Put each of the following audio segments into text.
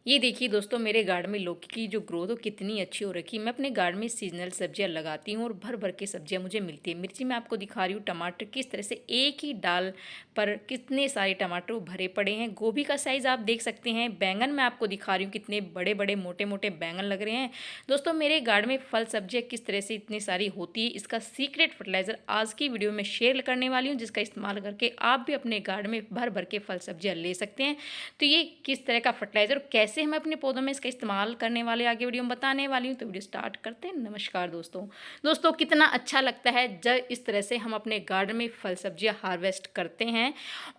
ये देखिए दोस्तों, मेरे गार्डन में लौकी की जो ग्रोथ हो कितनी अच्छी हो रखी है। मैं अपने गार्डन में सीजनल सब्जियां लगाती हूँ और भर भर के सब्जियां मुझे मिलती है। मिर्ची मैं आपको दिखा रही हूँ, टमाटर किस तरह से एक ही डाल पर कितने सारे टमाटर भरे पड़े हैं। गोभी का साइज़ आप देख सकते हैं। बैंगन मैं आपको दिखा रही हूँ, कितने बड़े बड़े मोटे मोटे बैंगन लग रहे हैं। दोस्तों, मेरे गार्डन में फल सब्जियाँ किस तरह से इतनी सारी होती है, इसका सीक्रेट फर्टिलाइज़र आज की वीडियो में शेयर करने वाली हूँ, जिसका इस्तेमाल करके आप भी अपने गार्डन में भर भर के फल सब्जियाँ ले सकते हैं। तो ये किस तरह का फर्टिलाइज़र, कैसे हम अपने पौधों में इसका इस्तेमाल करने वाले आगे वीडियो में बताने वाली हूँ। तो वीडियो स्टार्ट करते हैं। नमस्कार दोस्तों, कितना अच्छा लगता है जब इस तरह से हम अपने गार्डन में फल सब्जियां हार्वेस्ट करते हैं।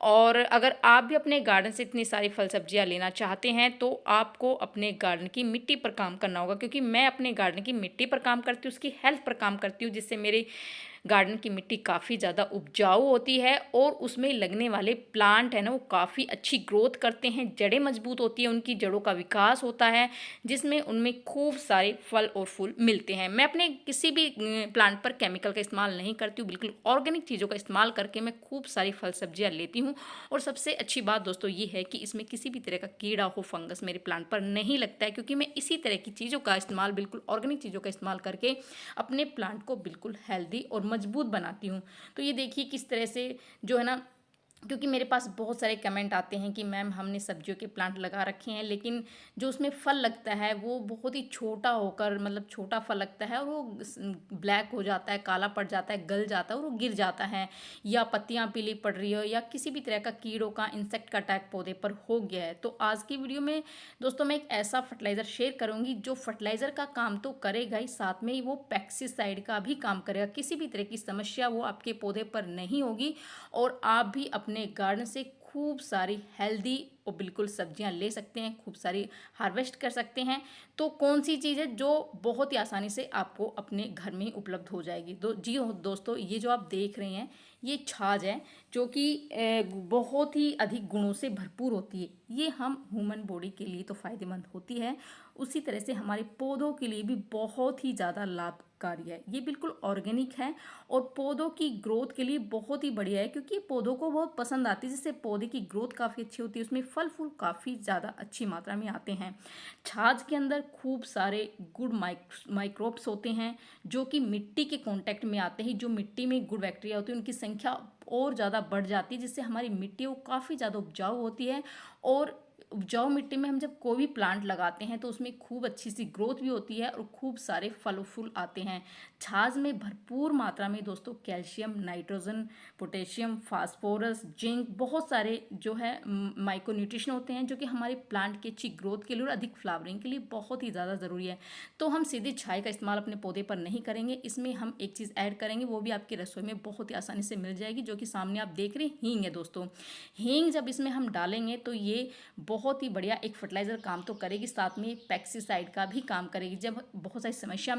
और अगर आप भी अपने गार्डन से इतनी सारी फल सब्जियां लेना चाहते हैं तो आपको अपने गार्डन की मिट्टी पर काम करना होगा, क्योंकि मैं अपने गार्डन की मिट्टी पर काम करती हूँ, उसकी हेल्थ पर काम करती हूँ, जिससे मेरे गार्डन की मिट्टी काफ़ी ज़्यादा उपजाऊ होती है और उसमें लगने वाले प्लांट है ना, वो काफ़ी अच्छी ग्रोथ करते हैं। जड़ें मजबूत होती हैं, उनकी जड़ों का विकास होता है, जिसमें उनमें खूब सारे फल और फूल मिलते हैं। मैं अपने किसी भी प्लांट पर केमिकल का इस्तेमाल नहीं करती हूँ, बिल्कुल ऑर्गेनिक चीज़ों का इस्तेमाल करके मैं खूब सारी फल सब्जियाँ लेती हूँ। और सबसे अच्छी बात दोस्तों ये है कि इसमें किसी भी तरह का कीड़ा हो, फंगस मेरे प्लांट पर नहीं लगता है, क्योंकि मैं इसी तरह की चीज़ों का इस्तेमाल, बिल्कुल ऑर्गेनिक चीज़ों का इस्तेमाल करके अपने प्लांट को बिल्कुल हेल्दी और मजबूत बनाती हूँ। तो ये देखिए किस तरह से जो है ना, क्योंकि मेरे पास बहुत सारे कमेंट आते हैं कि मैम हमने सब्जियों के प्लांट लगा रखे हैं, लेकिन जो उसमें फल लगता है वो बहुत ही छोटा होकर, मतलब छोटा फल लगता है और वो ब्लैक हो जाता है, काला पड़ जाता है, गल जाता है और वो गिर जाता है, या पत्तियां पीली पड़ रही हो, या किसी भी तरह का कीड़ों का, इंसेक्ट का अटैक पौधे पर हो गया है। तो आज की वीडियो में दोस्तों मैं एक ऐसा फर्टिलाइज़र शेयर करूंगी जो फर्टिलाइज़र का काम तो करेगा ही, साथ में ही वो पेस्टिसाइड का भी काम करेगा। किसी भी तरह की समस्या वो आपके पौधे पर नहीं होगी और आप भी अपने गार्डन से खूब सारी हेल्दी और बिल्कुल सब्जियां ले सकते हैं, खूब सारी हार्वेस्ट कर सकते हैं। तो कौन सी चीज़ है जो बहुत ही आसानी से आपको अपने घर में ही उपलब्ध हो जाएगी? जी हो दोस्तों, ये जो आप देख रहे हैं ये छाछ है, जो कि बहुत ही अधिक गुणों से भरपूर होती है। ये हम ह्यूमन बॉडी के लिए तो फ़ायदेमंद होती है, उसी तरह से हमारे पौधों के लिए भी बहुत ही ज़्यादा लाभकारी है। ये बिल्कुल ऑर्गेनिक है और पौधों की ग्रोथ के लिए बहुत ही बढ़िया है, क्योंकि पौधों को बहुत पसंद आती है, जिससे पौधे की ग्रोथ काफ़ी अच्छी होती है, उसमें फल फूल काफ़ी ज़्यादा अच्छी मात्रा में आते हैं। छाछ के अंदर खूब सारे गुड माइक्रोब्स होते हैं, जो कि मिट्टी के कांटेक्ट में आते हैं। जो मिट्टी में गुड बैक्टीरिया होती है उनकी संख्या और ज़्यादा बढ़ जाती है, जिससे हमारी मिट्टी वो काफ़ी ज़्यादा उपजाऊ होती है। और उपजाऊ मिट्टी में हम जब कोई भी प्लांट लगाते हैं तो उसमें खूब अच्छी सी ग्रोथ भी होती है और खूब सारे फल फूल आते हैं। छाछ में भरपूर मात्रा में दोस्तों calcium, nitrogen, potassium, phosphorus, zinc, बहुत सारे जो है माइक्रो न्यूट्रिशन होते हैं, जो कि हमारे प्लांट की अच्छी ग्रोथ के लिए और अधिक फ्लावरिंग के लिए बहुत ही ज़्यादा ज़रूरी है। तो हम सीधे छाई का इस्तेमाल अपने पौधे पर नहीं करेंगे, इसमें हम एक चीज़ ऐड करेंगे, वो भी आपकी रसोई में बहुत ही आसानी से मिल जाएगी, जो कि सामने आप देख रहे हैं, हींग है दोस्तों। हींग जब इसमें हम डालेंगे तो ये बहुत ही बढ़िया एक फर्टिलाइज़र काम तो करेगी, साथ में पेस्टिसाइड का भी काम करेगी। जब बहुत सारी समस्या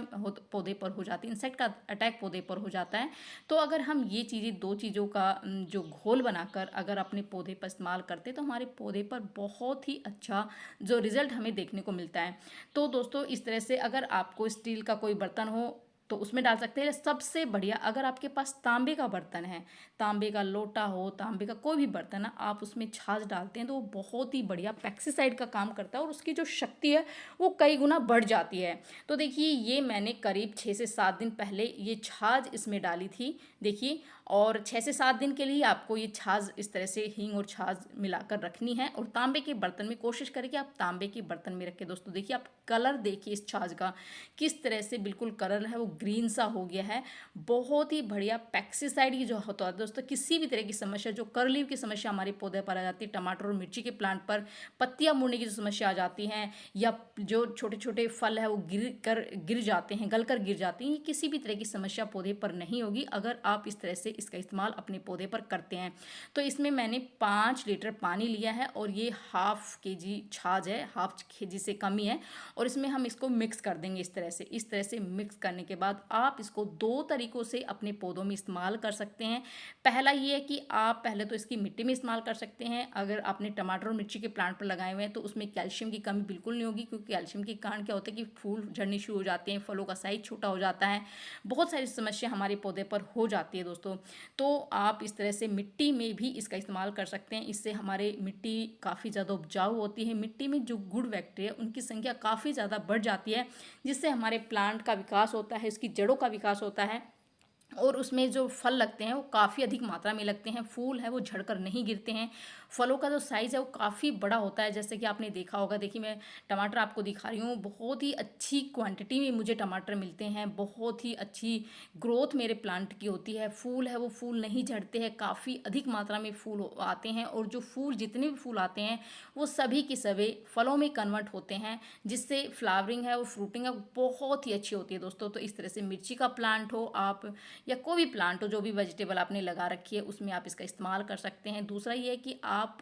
पौधे पर हो जाती है, इंसेक्ट का अटैक पौधे पर हो जाता है, तो अगर हम ये चीज़ें, दो चीज़ों का जो घोल बनाकर अगर अपने पौधे पर इस्तेमाल करते हैं तो हमारे पौधे पर बहुत ही अच्छा जो रिजल्ट हमें देखने को मिलता है। तो दोस्तों इस तरह से अगर आपको स्टील का कोई बर्तन हो तो उसमें डाल सकते हैं। सबसे बढ़िया अगर आपके पास तांबे का बर्तन है, तांबे का लोटा हो, तांबे का कोई भी बर्तन है, आप उसमें छाछ डालते हैं तो वो बहुत ही बढ़िया पेस्टिसाइड का काम करता है और उसकी जो शक्ति है वो कई गुना बढ़ जाती है। तो देखिए ये मैंने करीब 6 से 7 दिन पहले ये छाछ इसमें डाली थी, देखिए। और 6 से 7 दिन के लिए आपको ये छाछ इस तरह से हींग और छाछ मिलाकर रखनी है और तांबे के बर्तन में कोशिश करें कि आप तांबे के बर्तन में रखें। दोस्तों देखिए, आप कलर देखिए इस छाछ का किस तरह से बिल्कुल कलर है वो ग्रीन सा हो गया है। बहुत ही बढ़िया पेस्टिसाइड की जो होता है दोस्तों, किसी भी तरह की समस्या, जो करलीव की समस्या हमारे पौधे पर आ जाती है, टमाटर और मिर्ची के प्लांट पर पत्तियां मुड़ने की जो समस्या आ जाती हैं, या जो छोटे छोटे फल है वो गिर जाते हैं, गल कर गिर जाते हैं, किसी भी तरह की समस्या पौधे पर नहीं होगी अगर आप इस तरह से इसका इस्तेमाल अपने पौधे पर करते हैं। तो इसमें मैंने 5 लीटर पानी लिया है और ये ½ kg छाछ है, ½ kg से कम ही है। और इसमें हम इसको मिक्स कर देंगे इस तरह से मिक्स करने के बाद आप इसको 2 तरीकों से अपने पौधों में इस्तेमाल कर सकते हैं। पहला ये है कि आप पहले तो इसकी मिट्टी में इस्तेमाल कर सकते हैं। अगर आपने टमाटर और मिर्ची के प्लांट पर लगाए हुए हैं तो उसमें कैल्शियम की कमी बिल्कुल नहीं होगी, क्योंकि कैल्शियम के कारण क्या होता है कि फूल झड़ने शुरू हो जाते हैं, फलों का साइज छोटा हो जाता है, बहुत सारी समस्या हमारे पौधे पर हो जाती है दोस्तों। तो आप इस तरह से मिट्टी में भी इसका इस्तेमाल कर सकते हैं। इससे हमारे मिट्टी काफ़ी ज़्यादा उपजाऊ होती है, मिट्टी में जो गुड बैक्टीरिया उनकी संख्या काफ़ी ज़्यादा बढ़ जाती है, जिससे हमारे प्लांट का विकास होता है, इसकी जड़ों का विकास होता है और उसमें जो फल लगते हैं वो काफ़ी अधिक मात्रा में लगते हैं। फूल है वो झड़कर नहीं गिरते हैं। फलों का जो साइज़ है वो काफ़ी बड़ा होता है, जैसे कि आपने देखा होगा। देखिए मैं टमाटर आपको दिखा रही हूँ, बहुत ही अच्छी क्वांटिटी में मुझे टमाटर मिलते हैं, बहुत ही अच्छी ग्रोथ मेरे प्लांट की होती है। फूल है वो फूल नहीं झड़ते हैं, काफ़ी अधिक मात्रा में फूल आते हैं और जो फूल जितने भी फूल आते हैं वो सभी के सभी फलों में कन्वर्ट होते हैं, जिससे फ्लावरिंग है वो फ्रूटिंग है बहुत ही अच्छी होती है दोस्तों। तो इस तरह से मिर्ची का प्लांट हो आप या कोई भी प्लांट हो, जो भी वेजिटेबल आपने लगा रखी है उसमें आप इसका इस्तेमाल कर सकते हैं। दूसरा ये है कि आप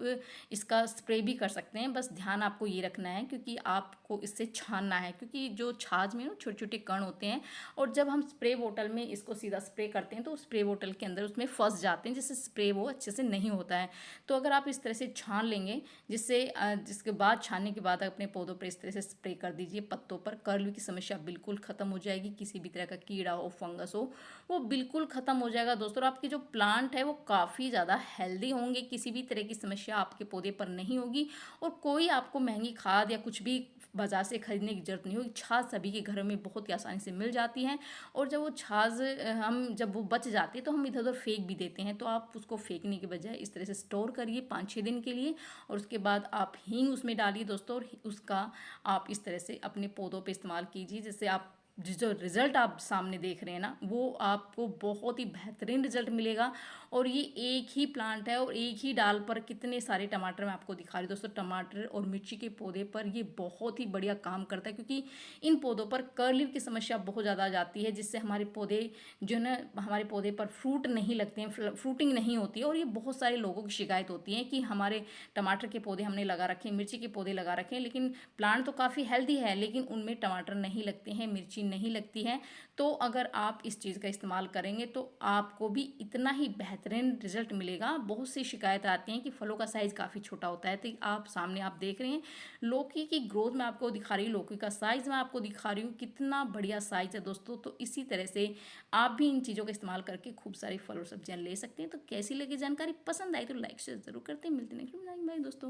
इसका स्प्रे भी कर सकते हैं, बस ध्यान आपको ये रखना है क्योंकि आपको इससे छानना है, क्योंकि जो छाछ में ना छोटे छोटे कण होते हैं और जब हम स्प्रे बोतल में इसको सीधा स्प्रे करते हैं तो स्प्रे बोतल के अंदर उसमें फंस जाते हैं, जिससे स्प्रे वो अच्छे से नहीं होता है। तो अगर आप इस तरह से छान लेंगे, जिसके बाद छानने के बाद अपने पौधों पर इस तरह से स्प्रे कर दीजिए पत्तों पर, कर्ल की समस्या बिल्कुल ख़त्म हो जाएगी। किसी भी तरह का कीड़ा हो, फंगस हो, वो बिल्कुल ख़त्म हो जाएगा दोस्तों। और आपके जो प्लांट है वो काफ़ी ज़्यादा हेल्दी होंगे, किसी भी तरह की समस्या आपके पौधे पर नहीं होगी और कोई आपको महंगी खाद या कुछ भी बाज़ार से खरीदने की ज़रूरत नहीं होगी। छाछ सभी के घरों में बहुत ही आसानी से मिल जाती है और जब वो छाछ हम जब वो बच जाती है तो हम इधर उधर फेंक भी देते हैं। तो आप उसको फेंकने के बजाय इस तरह से स्टोर करिए 5-6 दिन के लिए और उसके बाद आप हींग उसमें डालिए दोस्तों और उसका आप इस तरह से अपने पौधों पे इस्तेमाल कीजिए, जिससे आप जो रिज़ल्ट आप सामने देख रहे हैं ना वो आपको बहुत ही बेहतरीन रिज़ल्ट मिलेगा। और ये एक ही प्लांट है और एक ही डाल पर कितने सारे टमाटर मैं आपको दिखा रही हूँ दोस्तों। टमाटर और मिर्ची के पौधे पर ये बहुत ही बढ़िया काम करता है, क्योंकि इन पौधों पर कर्लिव की समस्या बहुत ज़्यादा आ जाती है, जिससे हमारे पौधे जो है ना, हमारे पौधे पर फ्रूट नहीं लगते हैं, फ्रूटिंग नहीं होती है। और ये बहुत सारे लोगों की शिकायत होती है कि हमारे टमाटर के पौधे हमने लगा रखे हैं, मिर्ची के पौधे लगा रखे हैं, लेकिन प्लांट तो काफ़ी हेल्दी है लेकिन उनमें टमाटर नहीं लगते हैं, मिर्ची नहीं लगती है। तो अगर आप इस चीज़ का इस्तेमाल करेंगे तो आपको भी इतना ही बेहतरीन रिजल्ट मिलेगा। बहुत सी शिकायत आती हैं कि फलों का साइज़ काफ़ी छोटा होता है, तो आप सामने आप देख रहे हैं लौकी की ग्रोथ मैं आपको दिखा रही हूँ, लौकी का साइज़ मैं आपको दिखा रही हूँ, कितना बढ़िया साइज़ है दोस्तों। तो इसी तरह से आप भी इन चीज़ों का इस्तेमाल करके खूब सारी फल और सब्जियाँ ले सकते हैं। तो कैसी लगी जानकारी, पसंद आई तो लाइक शेयर ज़रूर करते हैं। मिलते हैं नेक्स्ट टाइम, बाय दोस्तों।